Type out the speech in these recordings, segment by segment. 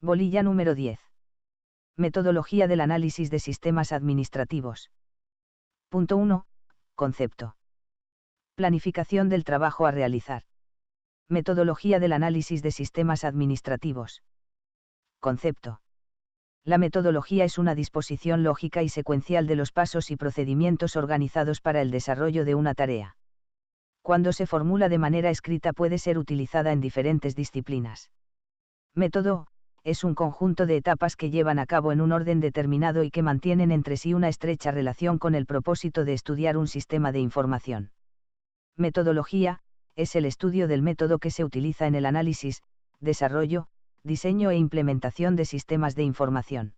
Bolilla número 10. Metodología del análisis de sistemas administrativos. Punto 1. Concepto. Planificación del trabajo a realizar. Metodología del análisis de sistemas administrativos. Concepto. La metodología es una disposición lógica y secuencial de los pasos y procedimientos organizados para el desarrollo de una tarea. Cuando se formula de manera escrita puede ser utilizada en diferentes disciplinas. Método es un conjunto de etapas que llevan a cabo en un orden determinado y que mantienen entre sí una estrecha relación con el propósito de estudiar un sistema de información. Metodología es el estudio del método que se utiliza en el análisis, desarrollo, diseño e implementación de sistemas de información.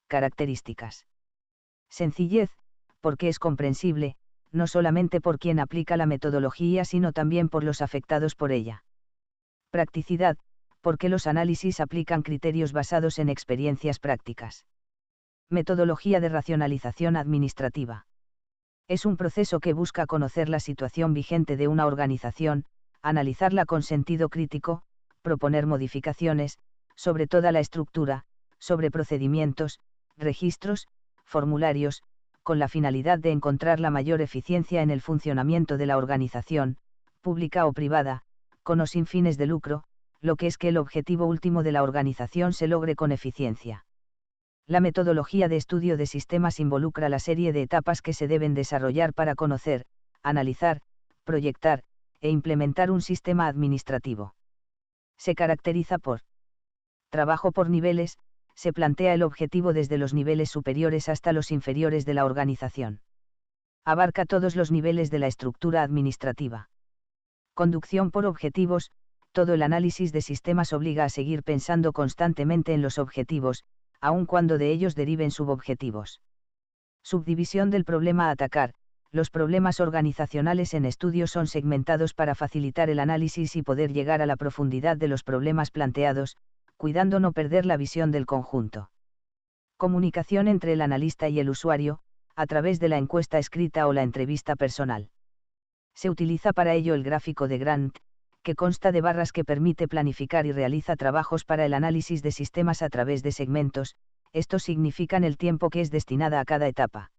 Características. Sencillez, porque es comprensible, no solamente por quien aplica la metodología sino también por los afectados por ella. Practicidad, porque los análisis aplican criterios basados en experiencias prácticas. Metodología de racionalización administrativa. Es un proceso que busca conocer la situación vigente de una organización, analizarla con sentido crítico, proponer modificaciones, sobre toda la estructura, sobre procedimientos, registros, formularios, con la finalidad de encontrar la mayor eficiencia en el funcionamiento de la organización, pública o privada, con o sin fines de lucro, lo que es que el objetivo último de la organización se logre con eficiencia. La metodología de estudio de sistemas involucra la serie de etapas que se deben desarrollar para conocer, analizar, proyectar, e implementar un sistema administrativo. Se caracteriza por trabajo por niveles, se plantea el objetivo desde los niveles superiores hasta los inferiores de la organización. Abarca todos los niveles de la estructura administrativa. Conducción por objetivos, todo el análisis de sistemas obliga a seguir pensando constantemente en los objetivos, aun cuando de ellos deriven subobjetivos. Subdivisión del problema a atacar. Los problemas organizacionales en estudio son segmentados para facilitar el análisis y poder llegar a la profundidad de los problemas planteados, cuidando no perder la visión del conjunto. Comunicación entre el analista y el usuario, a través de la encuesta escrita o la entrevista personal. Se utiliza para ello el gráfico de Gantt, que consta de barras que permite planificar y realiza trabajos para el análisis de sistemas a través de segmentos. Estos significan el tiempo que es destinada a cada etapa.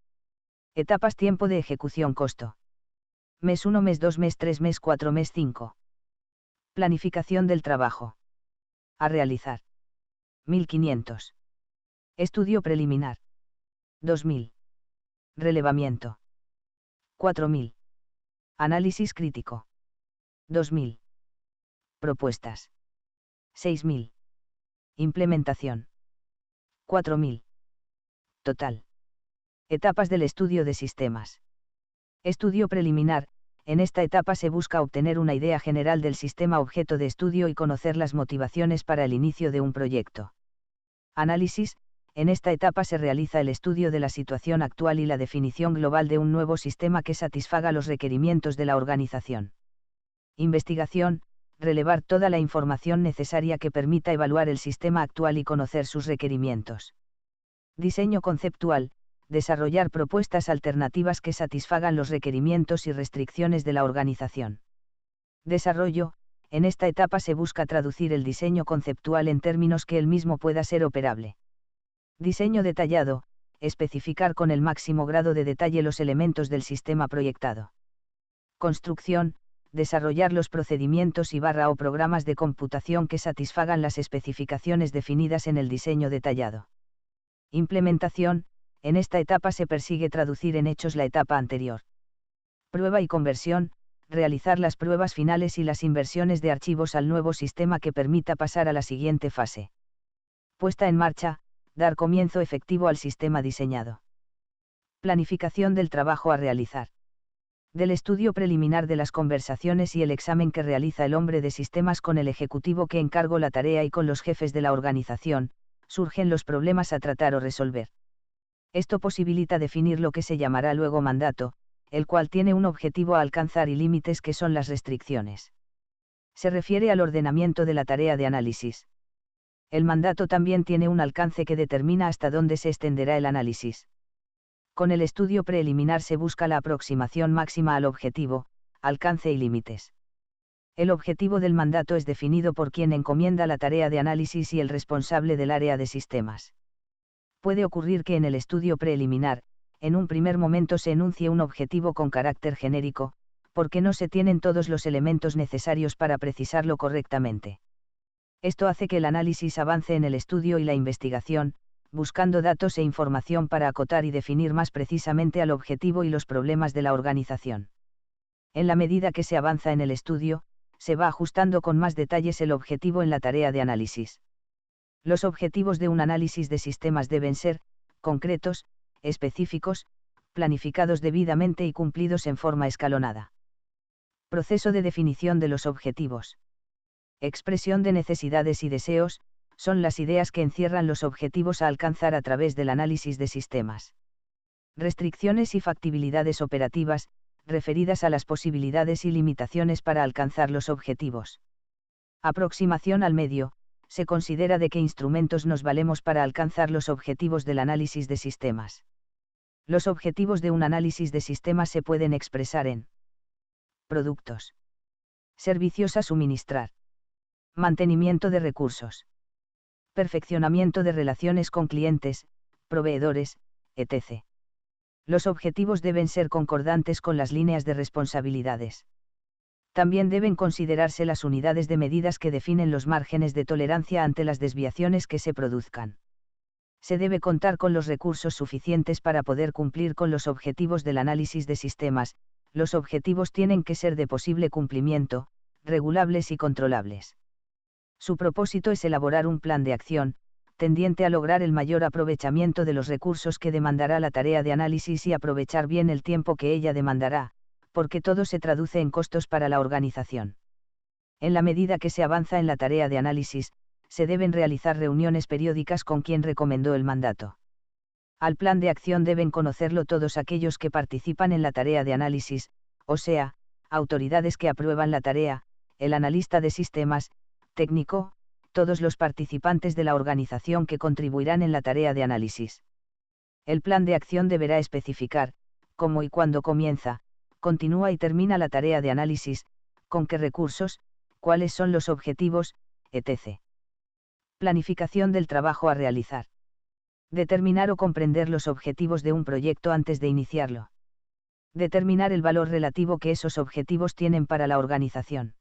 Etapas: tiempo de ejecución, costo. Mes 1, mes 2, mes 3, mes 4, mes 5. Planificación del trabajo. A realizar. 1500. Estudio preliminar. 2000. Relevamiento. 4000. Análisis crítico. 2000. Propuestas. 6000. Implementación. 4000. Total. Etapas del estudio de sistemas. Estudio preliminar. En esta etapa se busca obtener una idea general del sistema objeto de estudio y conocer las motivaciones para el inicio de un proyecto. Análisis. En esta etapa se realiza el estudio de la situación actual y la definición global de un nuevo sistema que satisfaga los requerimientos de la organización. Investigación. Relevar toda la información necesaria que permita evaluar el sistema actual y conocer sus requerimientos. Diseño conceptual. Desarrollar propuestas alternativas que satisfagan los requerimientos y restricciones de la organización. Desarrollo. En esta etapa se busca traducir el diseño conceptual en términos que él mismo pueda ser operable. Diseño detallado. Especificar con el máximo grado de detalle los elementos del sistema proyectado. Construcción. Desarrollar los procedimientos o programas de computación que satisfagan las especificaciones definidas en el diseño detallado. Implementación. En esta etapa se persigue traducir en hechos la etapa anterior. Prueba y conversión. Realizar las pruebas finales y las inversiones de archivos al nuevo sistema que permita pasar a la siguiente fase. Puesta en marcha. Dar comienzo efectivo al sistema diseñado. Planificación del trabajo a realizar. Del estudio preliminar de las conversaciones y el examen que realiza el hombre de sistemas con el ejecutivo que encargó la tarea y con los jefes de la organización, surgen los problemas a tratar o resolver. Esto posibilita definir lo que se llamará luego mandato, el cual tiene un objetivo a alcanzar y límites que son las restricciones. Se refiere al ordenamiento de la tarea de análisis. El mandato también tiene un alcance que determina hasta dónde se extenderá el análisis. Con el estudio preliminar se busca la aproximación máxima al objetivo, alcance y límites. El objetivo del mandato es definido por quien encomienda la tarea de análisis y el responsable del área de sistemas. Puede ocurrir que en el estudio preliminar, en un primer momento se enuncie un objetivo con carácter genérico, porque no se tienen todos los elementos necesarios para precisarlo correctamente. Esto hace que el análisis avance en el estudio y la investigación, buscando datos e información para acotar y definir más precisamente al objetivo y los problemas de la organización. En la medida que se avanza en el estudio, se va ajustando con más detalles el objetivo en la tarea de análisis. Los objetivos de un análisis de sistemas deben ser concretos, específicos, planificados debidamente y cumplidos en forma escalonada. Proceso de definición de los objetivos. Expresión de necesidades y deseos, son las ideas que encierran los objetivos a alcanzar a través del análisis de sistemas. Restricciones y factibilidades operativas, referidas a las posibilidades y limitaciones para alcanzar los objetivos. Aproximación al medio, se considera de qué instrumentos nos valemos para alcanzar los objetivos del análisis de sistemas. Los objetivos de un análisis de sistemas se pueden expresar en productos, servicios a suministrar, mantenimiento de recursos, perfeccionamiento de relaciones con clientes, proveedores, etc. Los objetivos deben ser concordantes con las líneas de responsabilidades. También deben considerarse las unidades de medidas que definen los márgenes de tolerancia ante las desviaciones que se produzcan. Se debe contar con los recursos suficientes para poder cumplir con los objetivos del análisis de sistemas. Los objetivos tienen que ser de posible cumplimiento, regulables y controlables. Su propósito es elaborar un plan de acción, tendiente a lograr el mayor aprovechamiento de los recursos que demandará la tarea de análisis y aprovechar bien el tiempo que ella demandará, porque todo se traduce en costos para la organización. En la medida que se avanza en la tarea de análisis, se deben realizar reuniones periódicas con quien recomendó el mandato. Al plan de acción deben conocerlo todos aquellos que participan en la tarea de análisis, o sea, autoridades que aprueban la tarea, el analista de sistemas, técnico, todos los participantes de la organización que contribuirán en la tarea de análisis. El plan de acción deberá especificar, cómo y cuándo comienza, continúa y termina la tarea de análisis, con qué recursos, cuáles son los objetivos, etc. Planificación del trabajo a realizar. Determinar o comprender los objetivos de un proyecto antes de iniciarlo. Determinar el valor relativo que esos objetivos tienen para la organización.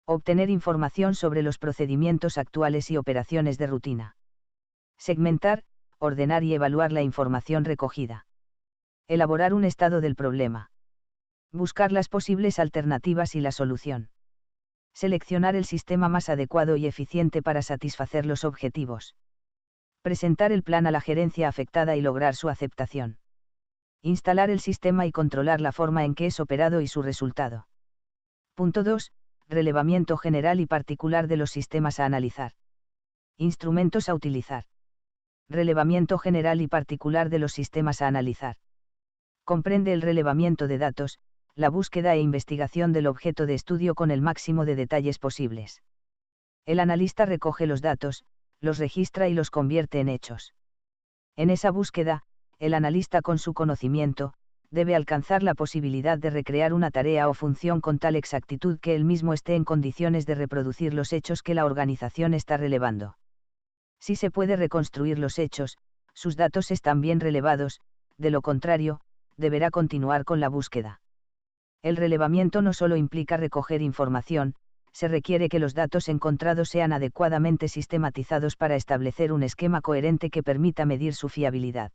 Obtener información sobre los procedimientos actuales y operaciones de rutina. Segmentar, ordenar y evaluar la información recogida. Elaborar un estado del problema. Buscar las posibles alternativas y la solución. Seleccionar el sistema más adecuado y eficiente para satisfacer los objetivos. Presentar el plan a la gerencia afectada y lograr su aceptación. Instalar el sistema y controlar la forma en que es operado y su resultado. Punto 2. Relevamiento general y particular de los sistemas a analizar. Instrumentos a utilizar. Relevamiento general y particular de los sistemas a analizar. Comprende el relevamiento de datos, la búsqueda e investigación del objeto de estudio con el máximo de detalles posibles. El analista recoge los datos, los registra y los convierte en hechos. En esa búsqueda, el analista con su conocimiento, debe alcanzar la posibilidad de recrear una tarea o función con tal exactitud que él mismo esté en condiciones de reproducir los hechos que la organización está relevando. Si se puede reconstruir los hechos, sus datos están bien relevados, de lo contrario, deberá continuar con la búsqueda. El relevamiento no solo implica recoger información, se requiere que los datos encontrados sean adecuadamente sistematizados para establecer un esquema coherente que permita medir su fiabilidad.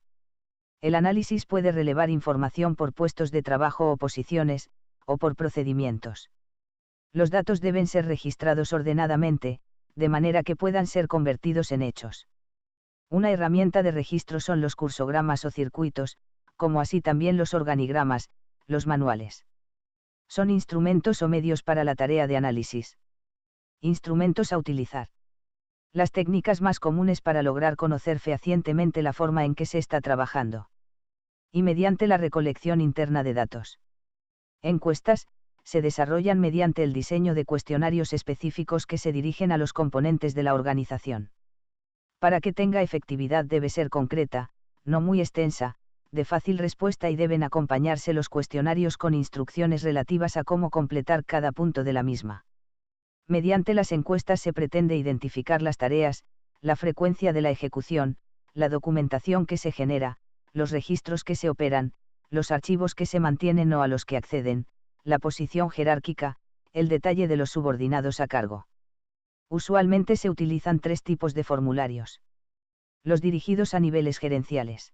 El análisis puede relevar información por puestos de trabajo o posiciones, o por procedimientos. Los datos deben ser registrados ordenadamente, de manera que puedan ser convertidos en hechos. Una herramienta de registro son los cursogramas o circuitos, como así también los organigramas, los manuales. Son instrumentos o medios para la tarea de análisis. Instrumentos a utilizar. Las técnicas más comunes para lograr conocer fehacientemente la forma en que se está trabajando. Y mediante la recolección interna de datos. Encuestas, se desarrollan mediante el diseño de cuestionarios específicos que se dirigen a los componentes de la organización. Para que tenga efectividad debe ser concreta, no muy extensa, de fácil respuesta y deben acompañarse los cuestionarios con instrucciones relativas a cómo completar cada punto de la misma. Mediante las encuestas se pretende identificar las tareas, la frecuencia de la ejecución, la documentación que se genera, los registros que se operan, los archivos que se mantienen o a los que acceden, la posición jerárquica, el detalle de los subordinados a cargo. Usualmente se utilizan 3 tipos de formularios. Los dirigidos a niveles gerenciales.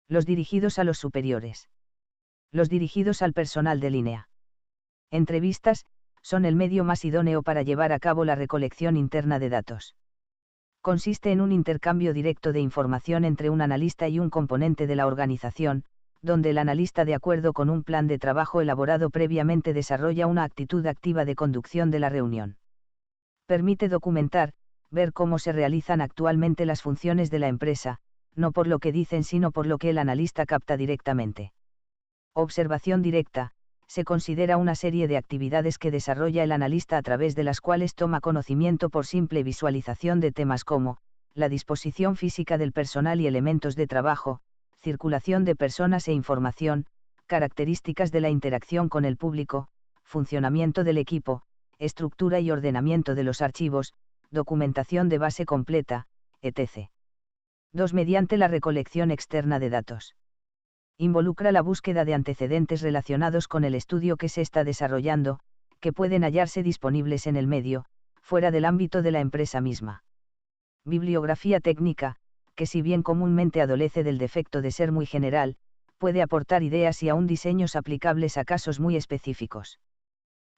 Los dirigidos a los superiores. Los dirigidos al personal de línea. Entrevistas, son el medio más idóneo para llevar a cabo la recolección interna de datos. Consiste en un intercambio directo de información entre un analista y un componente de la organización, donde el analista, de acuerdo con un plan de trabajo elaborado previamente, desarrolla una actitud activa de conducción de la reunión. Permite documentar, ver cómo se realizan actualmente las funciones de la empresa, no por lo que dicen sino por lo que el analista capta directamente. Observación directa. Se considera una serie de actividades que desarrolla el analista a través de las cuales toma conocimiento por simple visualización de temas como, la disposición física del personal y elementos de trabajo, circulación de personas e información, características de la interacción con el público, funcionamiento del equipo, estructura y ordenamiento de los archivos, documentación de base completa, etc. 2. Mediante la recolección externa de datos. Involucra la búsqueda de antecedentes relacionados con el estudio que se está desarrollando, que pueden hallarse disponibles en el medio, fuera del ámbito de la empresa misma. Bibliografía técnica, que si bien comúnmente adolece del defecto de ser muy general, puede aportar ideas y aún diseños aplicables a casos muy específicos.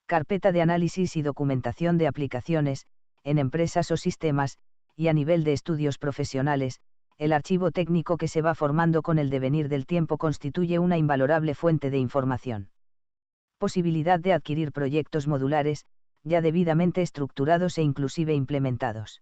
Carpeta de análisis y documentación de aplicaciones, en empresas o sistemas, y a nivel de estudios profesionales. El archivo técnico que se va formando con el devenir del tiempo constituye una invalorable fuente de información. Posibilidad de adquirir proyectos modulares, ya debidamente estructurados e inclusive implementados.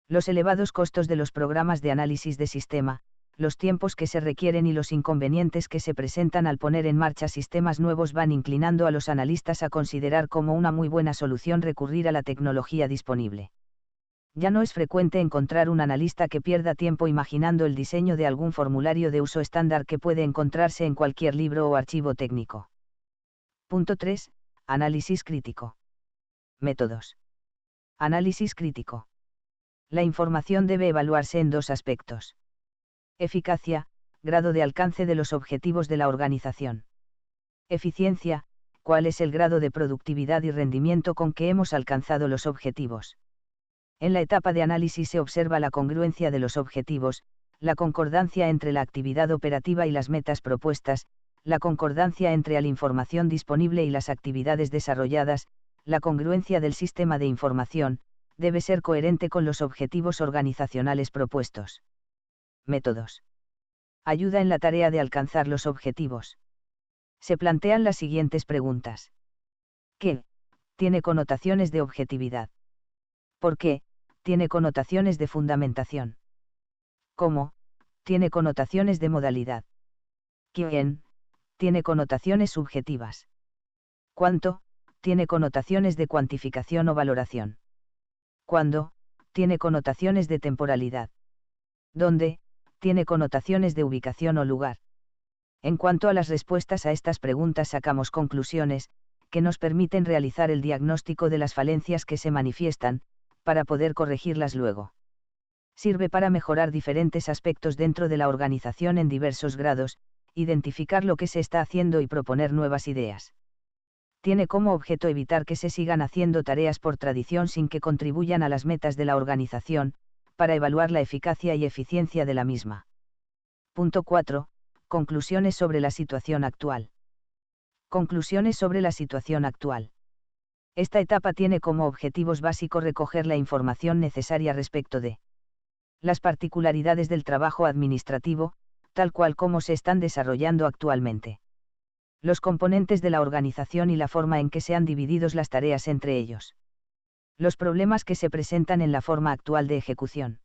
Los elevados costos de los programas de análisis de sistema, los tiempos que se requieren y los inconvenientes que se presentan al poner en marcha sistemas nuevos van inclinando a los analistas a considerar como una muy buena solución recurrir a la tecnología disponible. Ya no es frecuente encontrar un analista que pierda tiempo imaginando el diseño de algún formulario de uso estándar que puede encontrarse en cualquier libro o archivo técnico. Punto 3. Análisis crítico. Métodos. Análisis crítico. La información debe evaluarse en 2 aspectos. Eficacia, grado de alcance de los objetivos de la organización. Eficiencia, cuál es el grado de productividad y rendimiento con que hemos alcanzado los objetivos. En la etapa de análisis se observa la congruencia de los objetivos, la concordancia entre la actividad operativa y las metas propuestas, la concordancia entre la información disponible y las actividades desarrolladas, la congruencia del sistema de información, debe ser coherente con los objetivos organizacionales propuestos. Métodos. Ayuda en la tarea de alcanzar los objetivos. Se plantean las siguientes preguntas. ¿Qué? Tiene connotaciones de objetividad. ¿Por qué? Tiene connotaciones de fundamentación. ¿Cómo? Tiene connotaciones de modalidad. ¿Quién? Tiene connotaciones subjetivas. ¿Cuánto? Tiene connotaciones de cuantificación o valoración. ¿Cuándo? Tiene connotaciones de temporalidad. ¿Dónde? Tiene connotaciones de ubicación o lugar. En cuanto a las respuestas a estas preguntas sacamos conclusiones, que nos permiten realizar el diagnóstico de las falencias que se manifiestan, para poder corregirlas luego. Sirve para mejorar diferentes aspectos dentro de la organización en diversos grados, identificar lo que se está haciendo y proponer nuevas ideas. Tiene como objeto evitar que se sigan haciendo tareas por tradición sin que contribuyan a las metas de la organización, para evaluar la eficacia y eficiencia de la misma. Punto 4. Conclusiones sobre la situación actual. Conclusiones sobre la situación actual. Esta etapa tiene como objetivos básicos recoger la información necesaria respecto de las particularidades del trabajo administrativo, tal cual como se están desarrollando actualmente. Los componentes de la organización y la forma en que se han dividido las tareas entre ellos. Los problemas que se presentan en la forma actual de ejecución.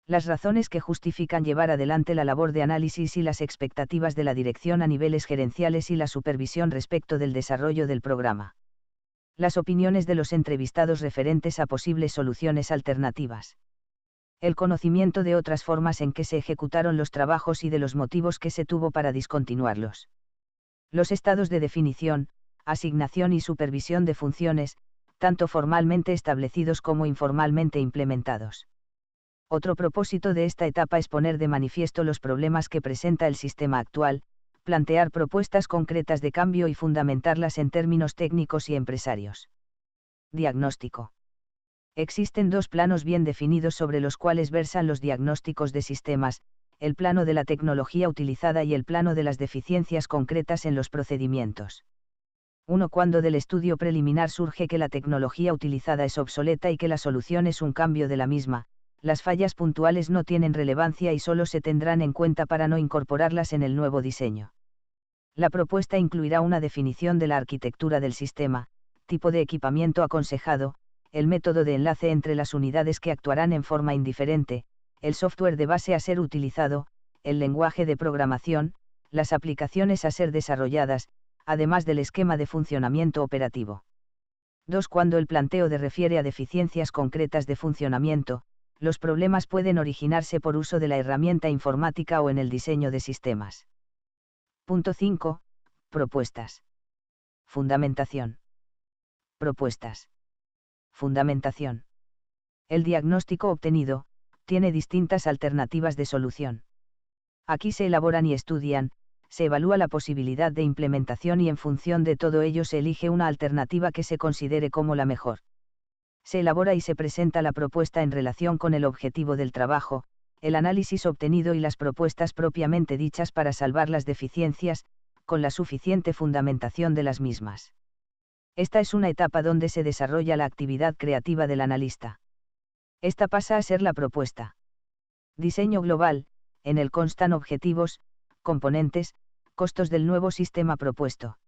Las razones que justifican llevar adelante la labor de análisis y las expectativas de la dirección a niveles gerenciales y la supervisión respecto del desarrollo del programa. Las opiniones de los entrevistados referentes a posibles soluciones alternativas. El conocimiento de otras formas en que se ejecutaron los trabajos y de los motivos que se tuvo para discontinuarlos. Los estados de definición, asignación y supervisión de funciones, tanto formalmente establecidos como informalmente implementados. Otro propósito de esta etapa es poner de manifiesto los problemas que presenta el sistema actual, plantear propuestas concretas de cambio y fundamentarlas en términos técnicos y empresarios. Diagnóstico. Existen dos planos bien definidos sobre los cuales versan los diagnósticos de sistemas, el plano de la tecnología utilizada y el plano de las deficiencias concretas en los procedimientos. Uno, cuando del estudio preliminar surge que la tecnología utilizada es obsoleta y que la solución es un cambio de la misma, las fallas puntuales no tienen relevancia y solo se tendrán en cuenta para no incorporarlas en el nuevo diseño. La propuesta incluirá una definición de la arquitectura del sistema, tipo de equipamiento aconsejado, el método de enlace entre las unidades que actuarán en forma indiferente, el software de base a ser utilizado, el lenguaje de programación, las aplicaciones a ser desarrolladas, además del esquema de funcionamiento operativo. 2. Cuando el planteo refiere a deficiencias concretas de funcionamiento, los problemas pueden originarse por uso de la herramienta informática o en el diseño de sistemas. Punto 5. Propuestas. Fundamentación. Propuestas. Fundamentación. El diagnóstico obtenido tiene distintas alternativas de solución. Aquí se elaboran y estudian, se evalúa la posibilidad de implementación y en función de todo ello se elige una alternativa que se considere como la mejor. Se elabora y se presenta la propuesta en relación con el objetivo del trabajo, el análisis obtenido y las propuestas propiamente dichas para salvar las deficiencias, con la suficiente fundamentación de las mismas. Esta es una etapa donde se desarrolla la actividad creativa del analista. Esta pasa a ser la propuesta. Diseño global, en el constan objetivos, componentes, costos del nuevo sistema propuesto.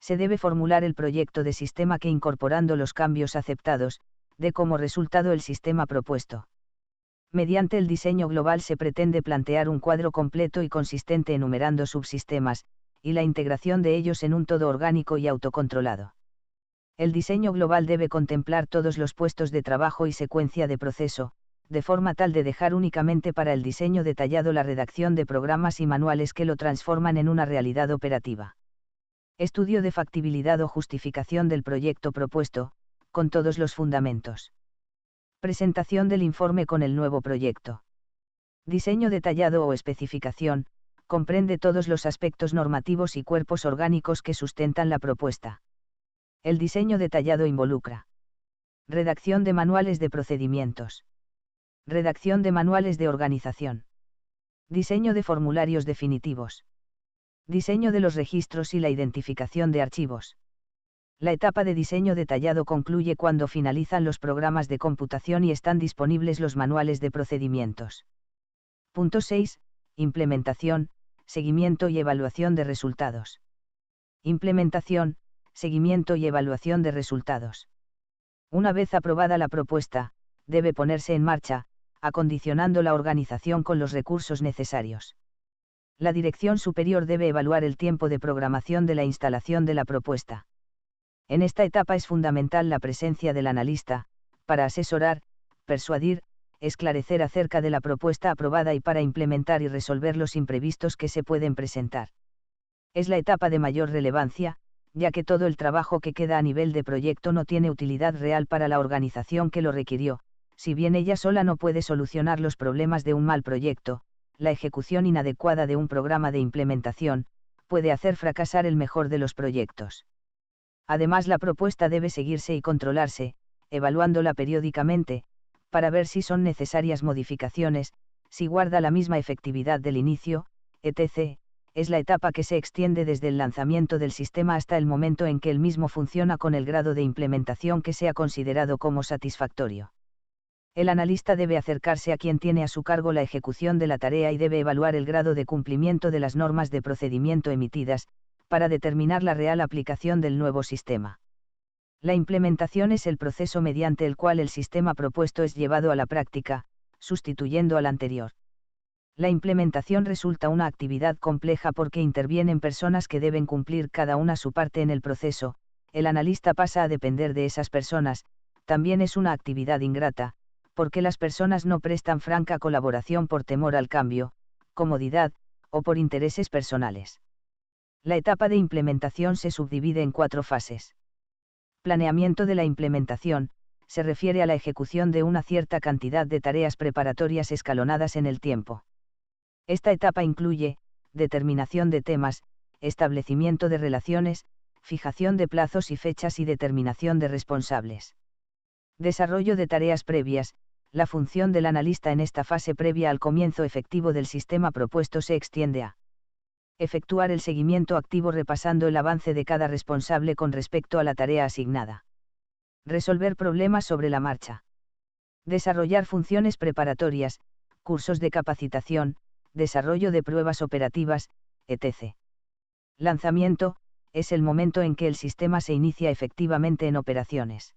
Se debe formular el proyecto de sistema que incorporando los cambios aceptados, dé como resultado el sistema propuesto. Mediante el diseño global se pretende plantear un cuadro completo y consistente enumerando subsistemas, y la integración de ellos en un todo orgánico y autocontrolado. El diseño global debe contemplar todos los puestos de trabajo y secuencia de proceso, de forma tal de dejar únicamente para el diseño detallado la redacción de programas y manuales que lo transforman en una realidad operativa. Estudio de factibilidad o justificación del proyecto propuesto, con todos los fundamentos. Presentación del informe con el nuevo proyecto. Diseño detallado o especificación, comprende todos los aspectos normativos y cuerpos orgánicos que sustentan la propuesta. El diseño detallado involucra redacción de manuales de procedimientos, redacción de manuales de organización, diseño de formularios definitivos, diseño de los registros y la identificación de archivos. La etapa de diseño detallado concluye cuando finalizan los programas de computación y están disponibles los manuales de procedimientos. Punto 6. Implementación, seguimiento y evaluación de resultados. Implementación, seguimiento y evaluación de resultados. Una vez aprobada la propuesta, debe ponerse en marcha, acondicionando la organización con los recursos necesarios. La dirección superior debe evaluar el tiempo de programación de la instalación de la propuesta. En esta etapa es fundamental la presencia del analista, para asesorar, persuadir, esclarecer acerca de la propuesta aprobada y para implementar y resolver los imprevistos que se pueden presentar. Es la etapa de mayor relevancia, ya que todo el trabajo que queda a nivel de proyecto no tiene utilidad real para la organización que lo requirió, si bien ella sola no puede solucionar los problemas de un mal proyecto, la ejecución inadecuada de un programa de implementación, puede hacer fracasar el mejor de los proyectos. Además, la propuesta debe seguirse y controlarse, evaluándola periódicamente, para ver si son necesarias modificaciones, si guarda la misma efectividad del inicio, etc. Es la etapa que se extiende desde el lanzamiento del sistema hasta el momento en que el mismo funciona con el grado de implementación que sea considerado como satisfactorio. El analista debe acercarse a quien tiene a su cargo la ejecución de la tarea y debe evaluar el grado de cumplimiento de las normas de procedimiento emitidas, para determinar la real aplicación del nuevo sistema. La implementación es el proceso mediante el cual el sistema propuesto es llevado a la práctica, sustituyendo al anterior. La implementación resulta una actividad compleja porque intervienen personas que deben cumplir cada una su parte en el proceso, el analista pasa a depender de esas personas, también es una actividad ingrata, porque las personas no prestan franca colaboración por temor al cambio, comodidad, o por intereses personales. La etapa de implementación se subdivide en 4 fases. Planeamiento de la implementación, se refiere a la ejecución de una cierta cantidad de tareas preparatorias escalonadas en el tiempo. Esta etapa incluye, determinación de temas, establecimiento de relaciones, fijación de plazos y fechas y determinación de responsables. Desarrollo de tareas previas. La función del analista en esta fase previa al comienzo efectivo del sistema propuesto se extiende a efectuar el seguimiento activo repasando el avance de cada responsable con respecto a la tarea asignada. Resolver problemas sobre la marcha. Desarrollar funciones preparatorias, cursos de capacitación, desarrollo de pruebas operativas, etc. Lanzamiento, es el momento en que el sistema se inicia efectivamente en operaciones.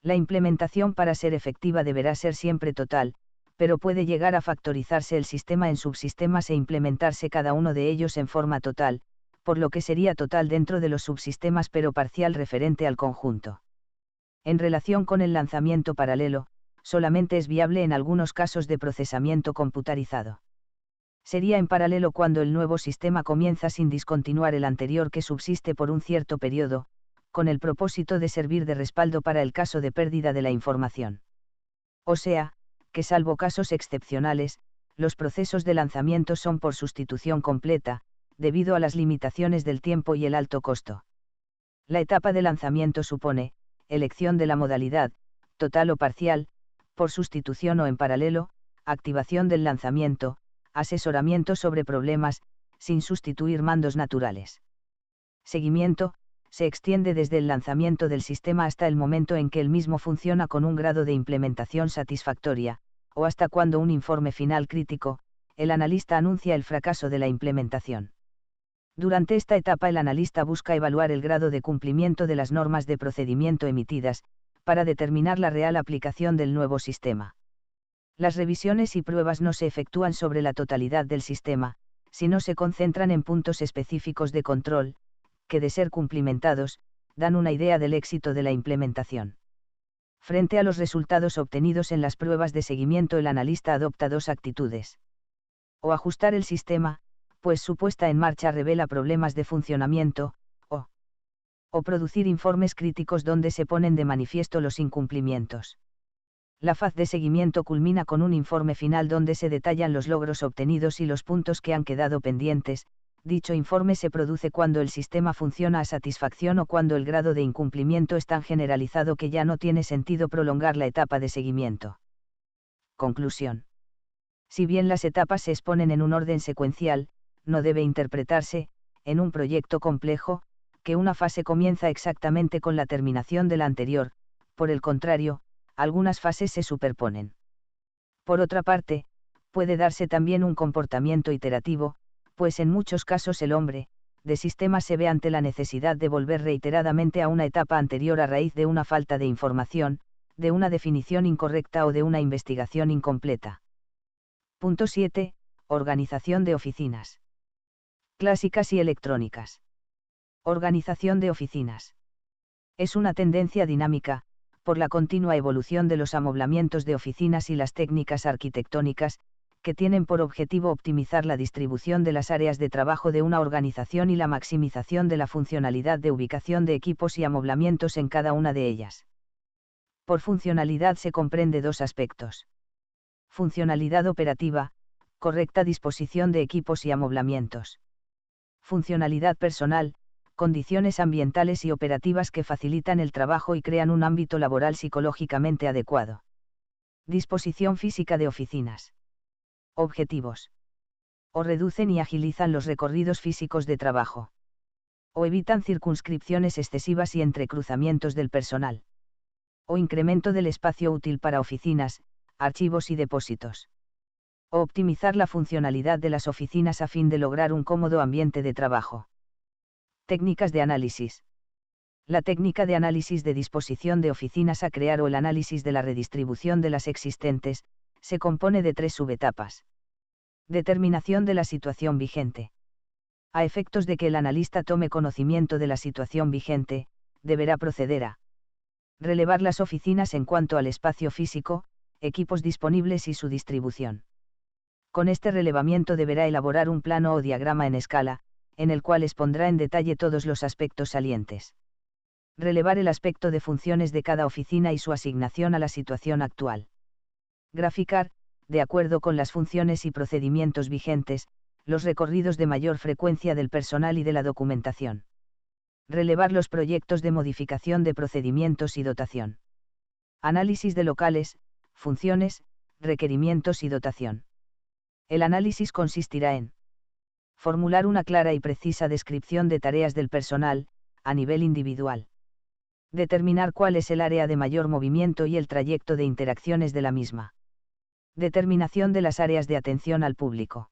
La implementación para ser efectiva deberá ser siempre total, pero puede llegar a factorizarse el sistema en subsistemas e implementarse cada uno de ellos en forma total, por lo que sería total dentro de los subsistemas pero parcial referente al conjunto. En relación con el lanzamiento paralelo, solamente es viable en algunos casos de procesamiento computarizado. Sería en paralelo cuando el nuevo sistema comienza sin discontinuar el anterior que subsiste por un cierto periodo, con el propósito de servir de respaldo para el caso de pérdida de la información. O sea, que salvo casos excepcionales, los procesos de lanzamiento son por sustitución completa, debido a las limitaciones del tiempo y el alto costo. La etapa de lanzamiento supone, elección de la modalidad, total o parcial, por sustitución o en paralelo, activación del lanzamiento, asesoramiento sobre problemas, sin sustituir mandos naturales. Seguimiento, se extiende desde el lanzamiento del sistema hasta el momento en que el mismo funciona con un grado de implementación satisfactoria, o hasta cuando un informe final crítico, el analista anuncia el fracaso de la implementación. Durante esta etapa el analista busca evaluar el grado de cumplimiento de las normas de procedimiento emitidas, para determinar la real aplicación del nuevo sistema. Las revisiones y pruebas no se efectúan sobre la totalidad del sistema, sino se concentran en puntos específicos de control, que de ser cumplimentados, dan una idea del éxito de la implementación. Frente a los resultados obtenidos en las pruebas de seguimiento, el analista adopta dos actitudes. O ajustar el sistema, pues su puesta en marcha revela problemas de funcionamiento, o producir informes críticos donde se ponen de manifiesto los incumplimientos. La faz de seguimiento culmina con un informe final donde se detallan los logros obtenidos y los puntos que han quedado pendientes. Dicho informe se produce cuando el sistema funciona a satisfacción o cuando el grado de incumplimiento es tan generalizado que ya no tiene sentido prolongar la etapa de seguimiento. Conclusión. Si bien las etapas se exponen en un orden secuencial, no debe interpretarse, en un proyecto complejo, que una fase comienza exactamente con la terminación de la anterior. Por el contrario, algunas fases se superponen. Por otra parte, puede darse también un comportamiento iterativo, pues en muchos casos el hombre, de sistema se ve ante la necesidad de volver reiteradamente a una etapa anterior a raíz de una falta de información, de una definición incorrecta o de una investigación incompleta. Punto 7. Organización de oficinas. Clásicas y electrónicas. Organización de oficinas. Es una tendencia dinámica, por la continua evolución de los amoblamientos de oficinas y las técnicas arquitectónicas, que tienen por objetivo optimizar la distribución de las áreas de trabajo de una organización y la maximización de la funcionalidad de ubicación de equipos y amoblamientos en cada una de ellas. Por funcionalidad se comprende dos aspectos. Funcionalidad operativa, correcta disposición de equipos y amoblamientos. Funcionalidad personal, condiciones ambientales y operativas que facilitan el trabajo y crean un ámbito laboral psicológicamente adecuado. Disposición física de oficinas. Objetivos. O reducen y agilizan los recorridos físicos de trabajo. O evitan circunscripciones excesivas y entrecruzamientos del personal. O incremento del espacio útil para oficinas, archivos y depósitos. O optimizar la funcionalidad de las oficinas a fin de lograr un cómodo ambiente de trabajo. Técnicas de análisis. La técnica de análisis de disposición de oficinas a crear o el análisis de la redistribución de las existentes, se compone de tres subetapas. Determinación de la situación vigente. A efectos de que el analista tome conocimiento de la situación vigente, deberá proceder a relevar las oficinas en cuanto al espacio físico, equipos disponibles y su distribución. Con este relevamiento deberá elaborar un plano o diagrama en escala, en el cual expondrá en detalle todos los aspectos salientes. Relevar el aspecto de funciones de cada oficina y su asignación a la situación actual. Graficar, de acuerdo con las funciones y procedimientos vigentes, los recorridos de mayor frecuencia del personal y de la documentación. Relevar los proyectos de modificación de procedimientos y dotación. Análisis de locales, funciones, requerimientos y dotación. El análisis consistirá en formular una clara y precisa descripción de tareas del personal, a nivel individual. Determinar cuál es el área de mayor movimiento y el trayecto de interacciones de la misma. Determinación de las áreas de atención al público.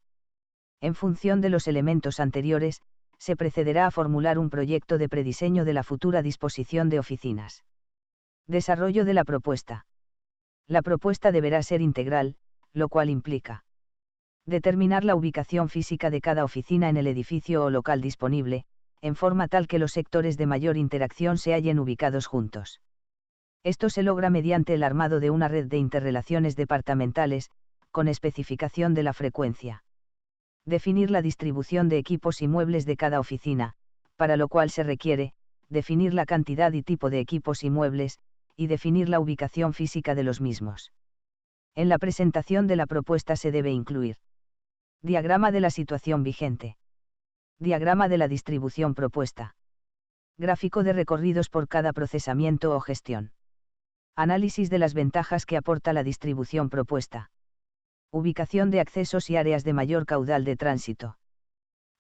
En función de los elementos anteriores, se procederá a formular un proyecto de prediseño de la futura disposición de oficinas. Desarrollo de la propuesta. La propuesta deberá ser integral, lo cual implica determinar la ubicación física de cada oficina en el edificio o local disponible, en forma tal que los sectores de mayor interacción se hallen ubicados juntos. Esto se logra mediante el armado de una red de interrelaciones departamentales, con especificación de la frecuencia. Definir la distribución de equipos y muebles de cada oficina, para lo cual se requiere, definir la cantidad y tipo de equipos y muebles, y definir la ubicación física de los mismos. En la presentación de la propuesta se debe incluir diagrama de la situación vigente. Diagrama de la distribución propuesta. Gráfico de recorridos por cada procesamiento o gestión. Análisis de las ventajas que aporta la distribución propuesta. Ubicación de accesos y áreas de mayor caudal de tránsito.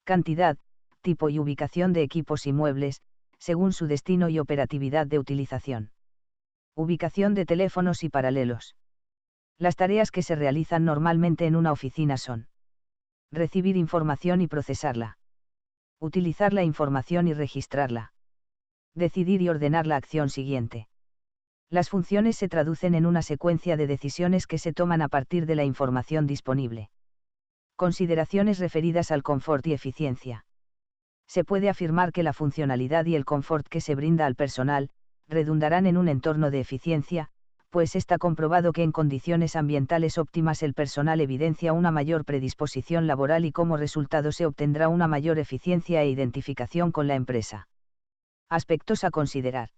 Cantidad, tipo y ubicación de equipos y muebles, según su destino y operatividad de utilización. Ubicación de teléfonos y paralelos. Las tareas que se realizan normalmente en una oficina son: recibir información y procesarla. Utilizar la información y registrarla. Decidir y ordenar la acción siguiente. Las funciones se traducen en una secuencia de decisiones que se toman a partir de la información disponible. Consideraciones referidas al confort y eficiencia. Se puede afirmar que la funcionalidad y el confort que se brinda al personal redundarán en un entorno de eficiencia, pues está comprobado que en condiciones ambientales óptimas el personal evidencia una mayor predisposición laboral y como resultado se obtendrá una mayor eficiencia e identificación con la empresa. Aspectos a considerar.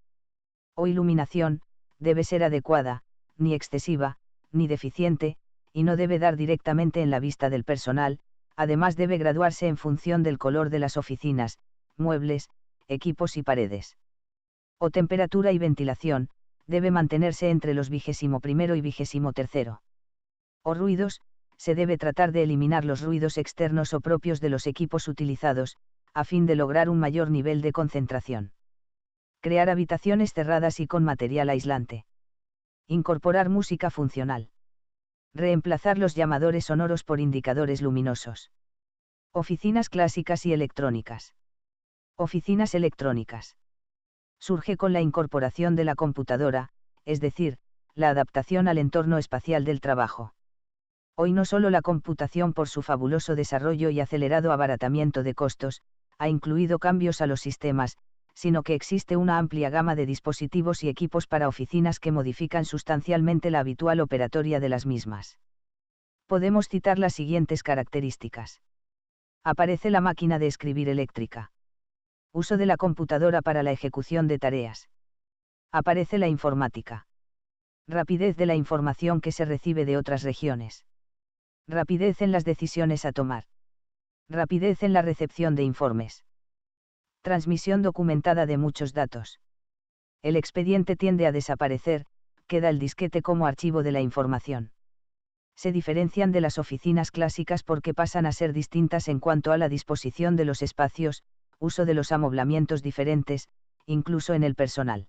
O iluminación, debe ser adecuada, ni excesiva, ni deficiente, y no debe dar directamente en la vista del personal, además debe graduarse en función del color de las oficinas, muebles, equipos y paredes. O temperatura y ventilación, debe mantenerse entre los 21º y 23º. O ruidos, se debe tratar de eliminar los ruidos externos o propios de los equipos utilizados, a fin de lograr un mayor nivel de concentración. Crear habitaciones cerradas y con material aislante. Incorporar música funcional. Reemplazar los llamadores sonoros por indicadores luminosos. Oficinas clásicas y electrónicas. Oficinas electrónicas. Surge con la incorporación de la computadora, es decir, la adaptación al entorno espacial del trabajo. Hoy no solo la computación por su fabuloso desarrollo y acelerado abaratamiento de costos, ha incluido cambios a los sistemas, sino que existe una amplia gama de dispositivos y equipos para oficinas que modifican sustancialmente la habitual operatoria de las mismas. Podemos citar las siguientes características. Aparece la máquina de escribir eléctrica. Uso de la computadora para la ejecución de tareas. Aparece la informática. Rapidez de la información que se recibe de otras regiones. Rapidez en las decisiones a tomar. Rapidez en la recepción de informes. Transmisión documentada de muchos datos. El expediente tiende a desaparecer, queda el disquete como archivo de la información. Se diferencian de las oficinas clásicas porque pasan a ser distintas en cuanto a la disposición de los espacios, uso de los amoblamientos diferentes, incluso en el personal.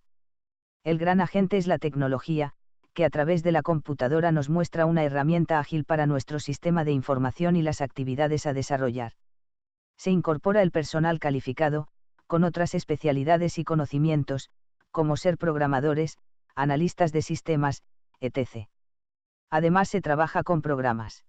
El gran agente es la tecnología, que a través de la computadora nos muestra una herramienta ágil para nuestro sistema de información y las actividades a desarrollar. Se incorpora el personal calificado, con otras especialidades y conocimientos, como ser programadores, analistas de sistemas, etc. Además se trabaja con programas